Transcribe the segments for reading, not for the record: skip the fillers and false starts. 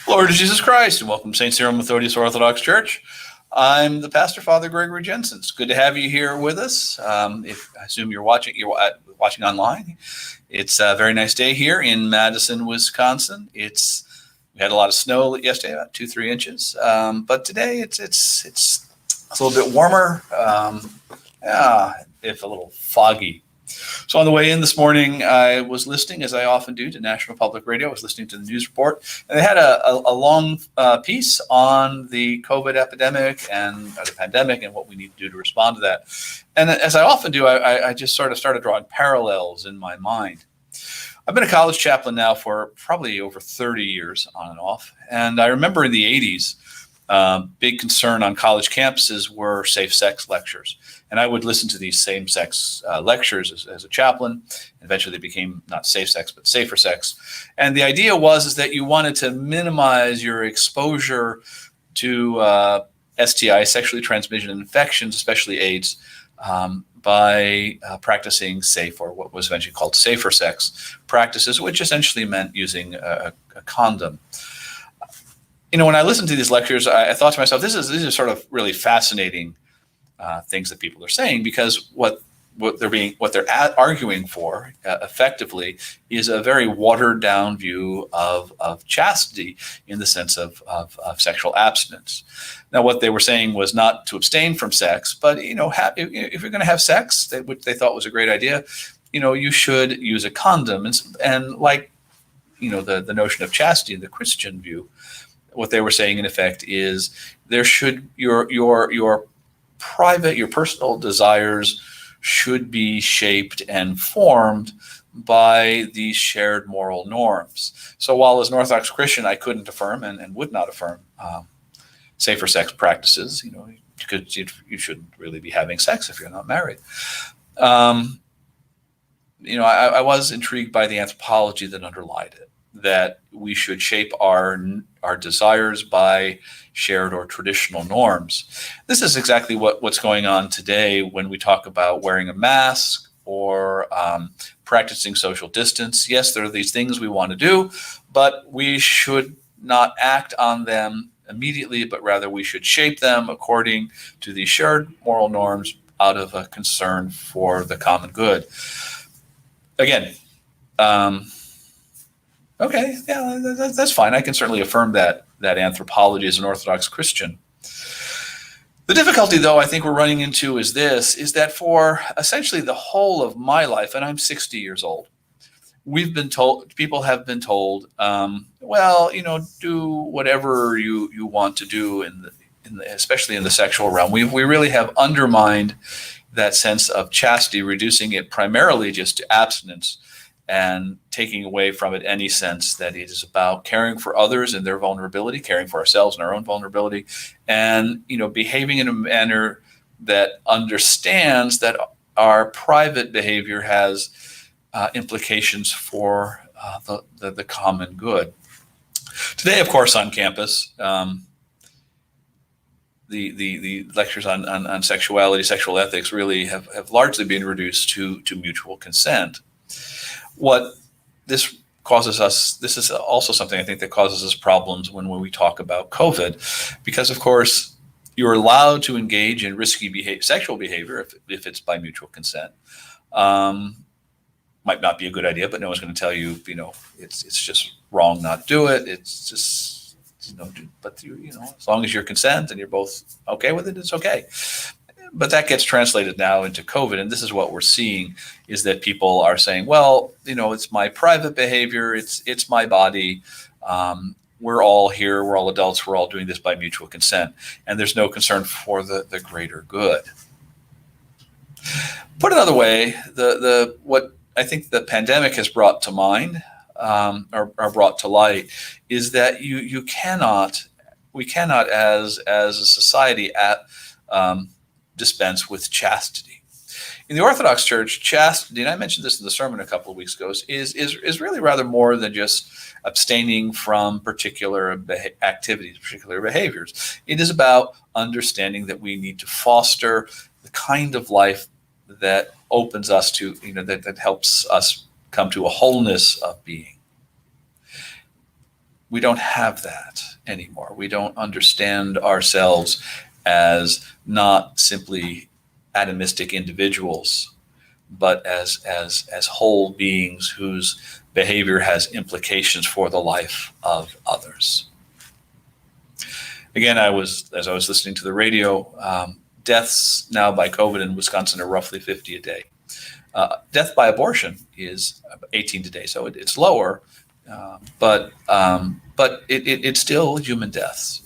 Lord Jesus Christ, and welcome to St. Cyril Methodius Orthodox Church. I'm the pastor, Father Gregory Jensen. It's good to have you here with us. If I assume you're watching online. It's a very nice day here in Madison, Wisconsin. We had a lot of snow yesterday, about 2-3 inches, but today it's a little bit warmer. If a little foggy. So on the way in this morning, I was listening, as I often do, to National Public Radio. I was listening to the news report, and they had a long piece on the COVID epidemic and the pandemic and what we need to do to respond to that. And as I often do, I just sort of started drawing parallels in my mind. I've been a college chaplain now for probably over 30 years, on and off. And I remember in the 80s, big concern on college campuses were safe sex lectures. And I would listen to these same-sex lectures as a chaplain. Eventually, they became not safe sex, but safer sex. And the idea was that you wanted to minimize your exposure to STI, sexually transmitted infections, especially AIDS, by practicing safe, or what was eventually called safer sex practices, which essentially meant using a condom. When I listened to these lectures, I thought to myself, these are sort of really fascinating things that people are saying, because what they're arguing for effectively is a very watered down view of chastity in the sense of sexual abstinence. Now, what they were saying was not to abstain from sex, but if you're going to have sex, which they thought was a great idea, you should use a condom. And like the notion of chastity in the Christian view, what they were saying in effect is there should your personal desires should be shaped and formed by these shared moral norms. So while as an Orthodox Christian, I couldn't affirm and would not affirm safer sex practices, because you shouldn't really be having sex if you're not married. I was intrigued by the anthropology that underlied it, that we should shape our desires by shared or traditional norms. This is exactly what's going on today when we talk about wearing a mask or practicing social distance. Yes, there are these things we want to do, but we should not act on them immediately, but rather we should shape them according to these shared moral norms out of a concern for the common good. Again, okay, yeah, that's fine. I can certainly affirm that anthropology as an Orthodox Christian. The difficulty, though, I think we're running into is that for essentially the whole of my life, and I'm 60 years old, people have been told, do whatever you want to do, especially in the sexual realm. We really have undermined that sense of chastity, reducing it primarily just to abstinence, and taking away from it any sense that it is about caring for others and their vulnerability, caring for ourselves and our own vulnerability, and behaving in a manner that understands that our private behavior has implications for the common good. Today, of course, on campus, the lectures on sexuality, sexual ethics really have largely been reduced to mutual consent. What this causes us, this is also something I think that causes us problems when we talk about COVID, because of course you're allowed to engage in risky sexual behavior if it's by mutual consent. Might not be a good idea, but no one's going to tell you, it's just wrong not to do it. It's just, but as long as you're consent and you're both okay with it, it's okay. But that gets translated now into COVID, and this is what we're seeing, is that people are saying, well, it's my private behavior, it's my body, we're all here, we're all adults, we're all doing this by mutual consent, and there's no concern for the greater good. Put another way, what I think the pandemic has brought to mind, or brought to light, is that we cannot as a society dispense with chastity. In the Orthodox Church, chastity, and I mentioned this in the sermon a couple of weeks ago, is really rather more than just abstaining from particular activities, particular behaviors. It is about understanding that we need to foster the kind of life that opens us to, that helps us come to a wholeness of being. we don't have that anymore. We don't understand ourselves as not simply atomistic individuals, but as whole beings whose behavior has implications for the life of others. Again, as I was listening to the radio, deaths now by COVID in Wisconsin are roughly 50 a day. Death by abortion is 18 today, so it's lower, but it's still human deaths.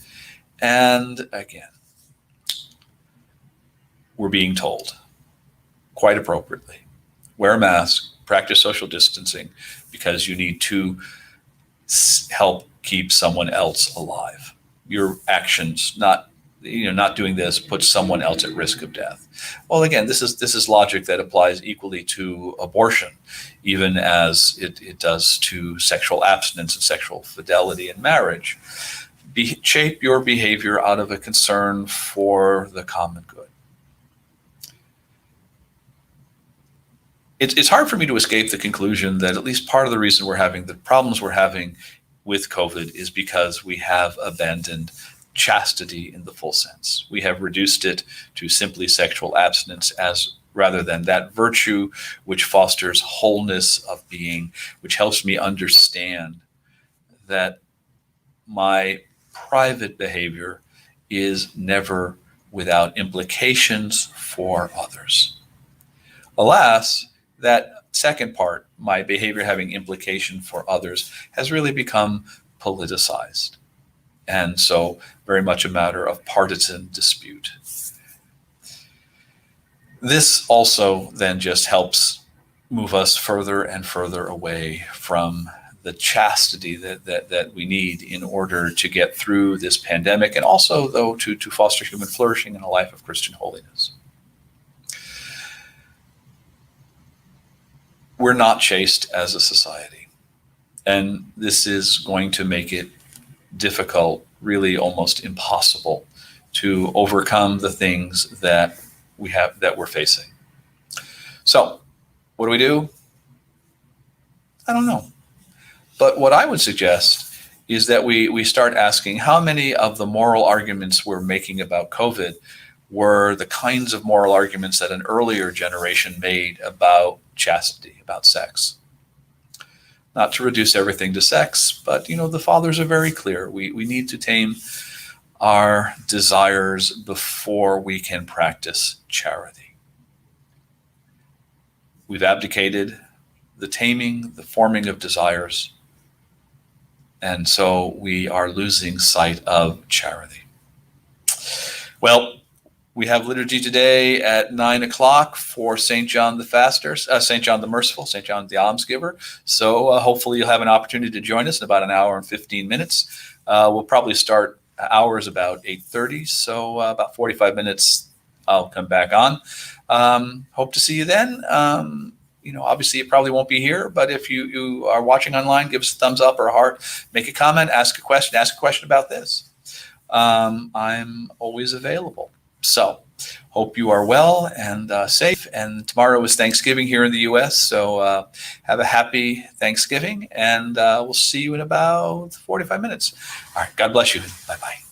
And again, we're being told, quite appropriately, wear a mask, practice social distancing, because you need to help keep someone else alive. Your actions, not doing this, puts someone else at risk of death. Well, again, this is logic that applies equally to abortion, even as it does to sexual abstinence and sexual fidelity in marriage. Shape your behavior out of a concern for the common good. It's hard for me to escape the conclusion that at least part of the reason we're having the problems we're having with COVID is because we have abandoned chastity in the full sense. We have reduced it to simply sexual abstinence rather than that virtue which fosters wholeness of being, which helps me understand that my private behavior is never without implications for others. Alas, that second part, my behavior having implication for others, has really become politicized. And so very much a matter of partisan dispute. This also then just helps move us further and further away from the chastity that we need in order to get through this pandemic, and also, though, to foster human flourishing and a life of Christian holiness. We're not chaste as a society, and this is going to make it difficult, really almost impossible, to overcome the things that we're facing. So, what do we do? I don't know. But what I would suggest is that we start asking how many of the moral arguments we're making about COVID were the kinds of moral arguments that an earlier generation made about chastity, about sex. Not to reduce everything to sex, but the fathers are very clear. We need to tame our desires before we can practice charity. We've abdicated the taming, the forming of desires, and so we are losing sight of charity. Well, we have liturgy today at 9 o'clock for St. John the Faster, St. John the Merciful, St. John the Almsgiver. So hopefully you'll have an opportunity to join us in about an hour and 15 minutes. We'll probably start hours about 8:30, so about 45 minutes I'll come back on. Hope to see you then. Obviously it probably won't be here, but if you are watching online, give us a thumbs up or a heart, make a comment, ask a question about this. I'm always available. So hope you are well and safe. And tomorrow is Thanksgiving here in the U.S. So have a happy Thanksgiving, and we'll see you in about 45 minutes. All right. God bless you. Bye-bye.